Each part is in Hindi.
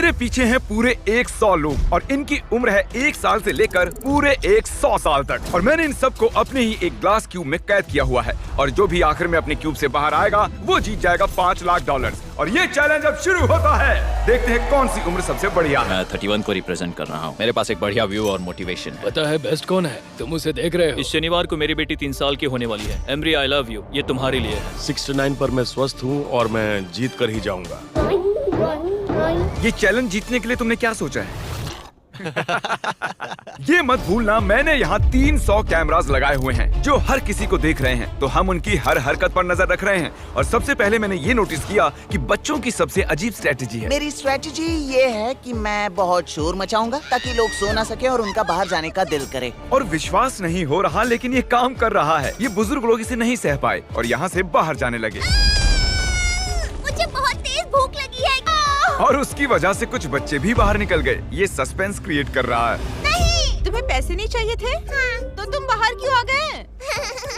मेरे पीछे हैं पूरे 100 लोग और इनकी उम्र है 1 साल से लेकर पूरे 100 साल तक। और मैंने इन सबको अपने ही एक ग्लास क्यूब में कैद किया हुआ है और जो भी आखिर में अपने क्यूब से बाहर आएगा वो जीत जाएगा $5 लाख। और ये चैलेंज अब शुरू होता है। देखते हैं कौन सी उम्र सबसे बढ़िया है। मैं 31 को रिप्रेजेंट कर रहा हूँ। मेरे पास एक बढ़िया व्यू और मोटिवेशन है। पता है बेस्ट कौन है? तुम उसे देख रहे हो। इस शनिवार को मेरी बेटी 3 साल की होने वाली है। एमरी आई लव यू, ये तुम्हारे लिए है। 69 पर मैं स्वस्थ हूँ और मैं जीत कर ही जाऊंगा। ये चैलेंज जीतने के लिए तुमने क्या सोचा है? ये मत भूलना मैंने यहाँ 300 कैमरास लगाए हुए हैं जो हर किसी को देख रहे हैं, तो हम उनकी हर हरकत पर नजर रख रहे हैं। और सबसे पहले मैंने ये नोटिस किया कि बच्चों की सबसे अजीब स्ट्रेटेजी है। मेरी स्ट्रेटेजी ये है कि मैं बहुत शोर मचाऊंगा ताकि लोग सो ना सके और उनका बाहर जाने का दिल करे। और विश्वास नहीं हो रहा लेकिन ये काम कर रहा है। ये बुजुर्ग लोग इसे नहीं सह पाए और यहाँ से बाहर जाने लगे। मुझे बहुत तेज भूख लगी है। और उसकी वजह से कुछ बच्चे भी बाहर निकल गए। ये सस्पेंस क्रिएट कर रहा है। नहीं, तुम्हें पैसे नहीं चाहिए थे? हाँ। तो तुम बाहर क्यों आ गए?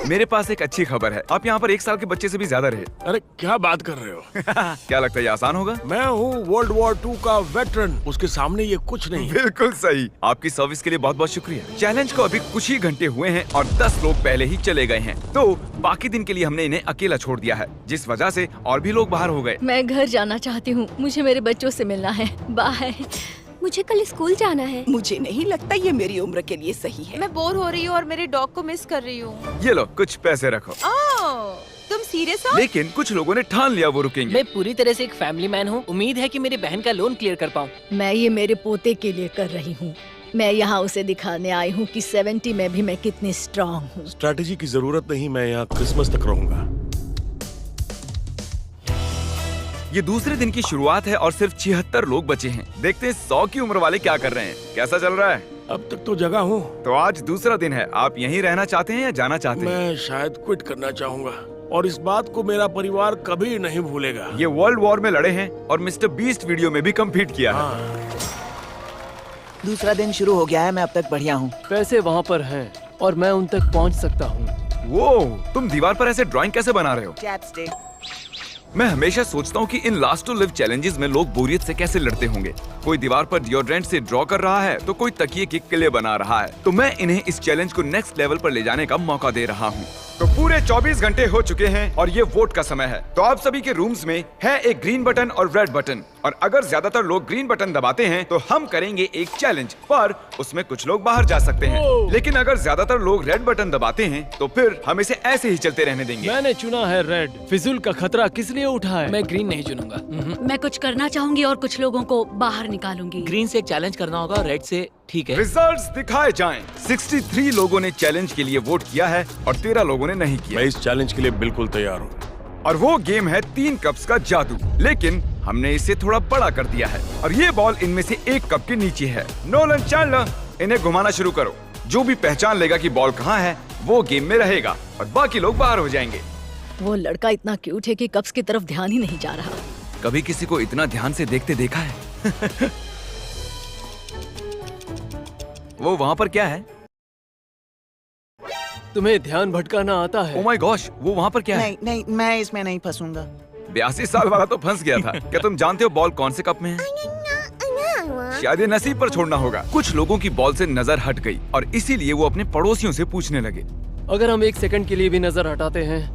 मेरे पास एक अच्छी खबर है, आप यहाँ पर 1 साल के बच्चे से भी ज्यादा रहे। अरे क्या बात कर रहे हो? क्या लगता है ये आसान होगा? मैं हूँ वर्ल्ड वॉर 2 का वेटरन, उसके सामने ये कुछ नहीं। बिल्कुल सही। आपकी सर्विस के लिए बहुत बहुत शुक्रिया। चैलेंज को अभी कुछ ही घंटे हुए हैं और 10 लोग पहले ही चले गए हैं, तो बाकी दिन के लिए हमने इन्हें अकेला छोड़ दिया है, जिस वजह से और भी लोग बाहर हो गए। मैं घर जाना चाहती हूँ, मुझे मेरे बच्चों से मिलना है। बाय। मुझे कल स्कूल जाना है। मुझे नहीं लगता ये मेरी उम्र के लिए सही है। मैं बोर हो रही हूँ और मेरे डॉग को मिस कर रही हूँ। ये लो कुछ पैसे रखो। तुम सीरियस हो? लेकिन कुछ लोगों ने ठान लिया वो रुकेंगे। मैं पूरी तरह से एक फैमिली मैन हूँ। उम्मीद है कि मेरी बहन का लोन क्लियर कर पाऊँ। मैं ये मेरे पोते के लिए कर रही हूँ। मैं यहाँ उसे दिखाने आई हूँ कि 70 में भी मैं कितनी स्ट्रॉन्ग हूँ। स्ट्रैटेजी की जरूरत नहीं, मैं यहाँ क्रिसमस तक रहूंगा। ये दूसरे दिन की शुरुआत है और सिर्फ 76 लोग बचे हैं। देखते हैं 100 की उम्र वाले क्या कर रहे हैं। कैसा चल रहा है? अब तक तो जगह हूँ। तो आज दूसरा दिन है। आप यहीं रहना चाहते हैं या जाना चाहते हैं? मैं शायद क्विट करना चाहूँगा और इस बात को मेरा परिवार कभी नहीं भूलेगा। ये वर्ल्ड वॉर में लड़े हैं और मिस्टर बीस्ट वीडियो में भी कम्पीट किया है। दूसरा दिन शुरू हो गया है, मैं अब तक बढ़िया हूँ। पैसे वहाँ पर हैं और मैं उन तक पहुँच सकता हूँ। वो तुम दीवार पर ऐसे ड्राइंग कैसे बना रहे हो? चैपस्टिक। मैं हमेशा सोचता हूँ कि इन लास्ट टू लिव चैलेंजेस में लोग बोरियत से कैसे लड़ते होंगे। कोई दीवार पर डिओड्रेंट से ड्रॉ कर रहा है तो कोई तकिए की किले बना रहा है। तो मैं इन्हें इस चैलेंज को नेक्स्ट लेवल पर ले जाने का मौका दे रहा हूँ। तो पूरे 24 घंटे हो चुके हैं और ये वोट का समय है। तो आप सभी के रूम्स में है एक ग्रीन बटन और रेड बटन, और अगर ज्यादातर लोग ग्रीन बटन दबाते हैं तो हम करेंगे एक चैलेंज, पर उसमें कुछ लोग बाहर जा सकते हैं। लेकिन अगर ज्यादातर लोग रेड बटन दबाते हैं तो फिर हम इसे ऐसे ही चलते रहने देंगे। मैंने चुना है रेड। फिजूल का खतरा किस लिए उठाए? मैं ग्रीन नहीं चुनूंगा। मैं कुछ करना चाहूंगी और कुछ लोगों को बाहर निकालूंगी। ग्रीन से एक चैलेंज करना होगा, रेड से ठीक है। रिजल्ट्स दिखाए जाएं। 63 लोगों ने चैलेंज के लिए वोट किया है और 13 लोगों ने नहीं किया। मैं इस चैलेंज के लिए बिल्कुल तैयार हूँ। और वो गेम है 3 कप्स का जादू, लेकिन हमने इसे थोड़ा बड़ा कर दिया है और ये बॉल इनमें से एक कप के नीचे है। नोलन चैंडलर, इन्हें घुमाना शुरू करो। जो भी पहचान लेगा कि बॉल कहाँ है वो गेम में रहेगा और बाकी लोग बाहर हो जाएंगे। वो लड़का इतना क्यूट है कि कप्स की तरफ ध्यान ही नहीं जा रहा। कभी किसी को इतना ध्यान से देखते देखा है? वो वहाँ पर क्या है? तुम्हें ध्यान भटकाना आता है? ओह माय गॉश, वो वहाँ पर क्या है? नहीं नहीं, मैं इसमें नहीं फंसूंगा। 82 साल वाला तो फंस गया था। क्या तुम जानते हो बॉल कौन से कप में है? शायद ये नसीब पर छोड़ना होगा। कुछ लोगों की बॉल से नजर हट गई और इसीलिए वो अपने पड़ोसियों से पूछने लगे। अगर हम 1 सेकंड के लिए भी नजर हटाते हैं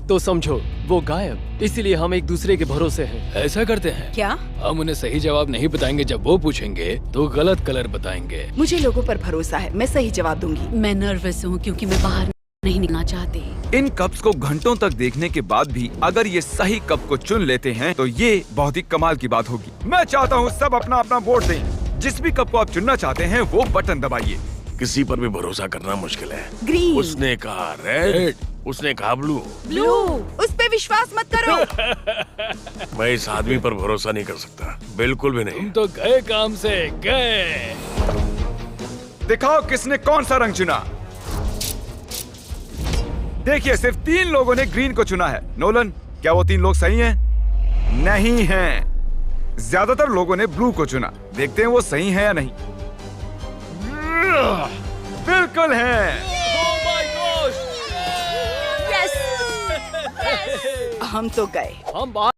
तो समझो वो गायब। इसीलिए हम एक दूसरे के भरोसे हैं। ऐसा करते हैं क्या? हम उन्हें सही जवाब नहीं बताएंगे। जब वो पूछेंगे तो गलत कलर बताएंगे। मुझे लोगों पर भरोसा है, मैं सही जवाब दूंगी। मैं नर्वस हूँ क्योंकि मैं बाहर नहीं निकलना चाहती। इन कप्स को घंटों तक देखने के बाद भी अगर ये सही कप को चुन लेते हैं तो ये बहुत ही कमाल की बात होगी। मैं चाहता हूँ सब अपना अपना वोट दें। जिस भी कप को आप चुनना चाहते हैं वो बटन दबाइए। किसी पर भी भरोसा करना मुश्किल है। ग्रीन। उसने कहा रेड, उसने कहा ब्लू। ब्लू। उस पे विश्वास मत करो। मैं इस आदमी पर भरोसा नहीं कर सकता, बिल्कुल भी नहीं। तुम तो गए काम से गए। दिखाओ किसने कौन सा रंग चुना। देखिए सिर्फ 3 लोगों ने ग्रीन को चुना है। नोलन, क्या वो 3 लोग सही हैं? नहीं हैं। ज्यादातर लोगों ने ब्लू को चुना। देखते हैं वो सही है या नहीं। बिल्कुल है। हम तो गए। हम